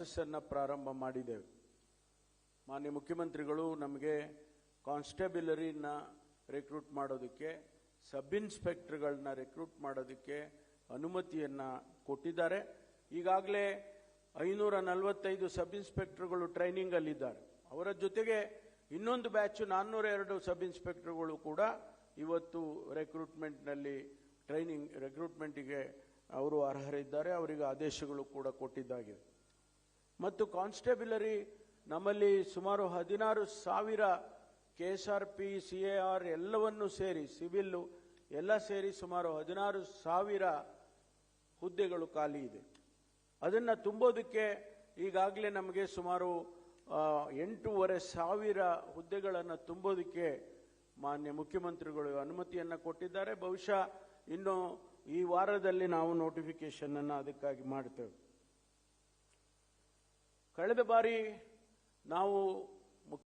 ಅನ್ನು ಪ್ರಾರಂಭ ಮಾಡಿದ್ದೇವೆ. ಮಾನ್ಯ ಮುಖ್ಯಮಂತ್ರಿಗಳು ನಮಗೆ ಕಾನ್ಸ್ಟೇಬಲರಿನ ರಿಕ್ರೂಟ್ ಮಾಡೋದಕ್ಕೆ, ಸಬ್ ಇನ್ಸ್ಪೆಕ್ಟರ್ಗಳನ್ನ ರಿಕ್ರೂಟ್ ಮಾಡೋದಕ್ಕೆ ಅನುಮತಿಯನ್ನ ಕೊಟ್ಟಿದ್ದಾರೆ. ಈಗಾಗಲೇ 545 ಸಬ್ ಇನ್ಸ್ಪೆಕ್ಟರ್ಗಳು ಟ್ರೈನಿಂಗ್ ಅಲ್ಲಿದ್ದಾರೆ. ಅವರ ಜೊತೆಗೆ ಇನ್ನೊಂದು ಬ್ಯಾಚ್ 402 ಸಬ್ ಇನ್ಸ್ಪೆಕ್ಟರ್ಗಳು ಕೂಡ ಇವತ್ತು ರಿಕ್ರೂಟ್ಮೆಂಟ್ಗೆ ಅವರು ಅರ್ಹರಿದ್ದಾರೆ. ಅವರಿಗೆ ಆದೇಶಗಳು ಕೂಡ ಕೊಟ್ಟಿದ್ದಾಗಿದೆ. ಮತ್ತು ಕಾನ್ಸ್ಟೇಬಲರಿ ನಮ್ಮಲ್ಲಿ ಸುಮಾರು 16,000 KSRP, CAR ಎಲ್ಲವನ್ನು ಸೇರಿ, ಸಿವಿಲ್ ಎಲ್ಲ ಸೇರಿ ಸುಮಾರು 16,000 ಹುದ್ದೆಗಳು ಖಾಲಿ ಇದೆ. ಅದನ್ನು ತುಂಬೋದಕ್ಕೆ ಈಗಾಗಲೇ ನಮಗೆ ಸುಮಾರು 8,500 ಹುದ್ದೆಗಳನ್ನು ತುಂಬೋದಕ್ಕೆ ಮಾನ್ಯ ಮುಖ್ಯಮಂತ್ರಿಗಳು ಅನುಮತಿಯನ್ನು ಕೊಟ್ಟಿದ್ದಾರೆ. ಬಹುಶಃ ಇನ್ನು ಈ ವಾರದಲ್ಲಿ ನಾವು ನೋಟಿಫಿಕೇಶನ್ ಅನ್ನು ಅದಕ್ಕಾಗಿ ಮಾಡ್ತೇವೆ. ಕಳೆದ ಬಾರಿ ನಾವು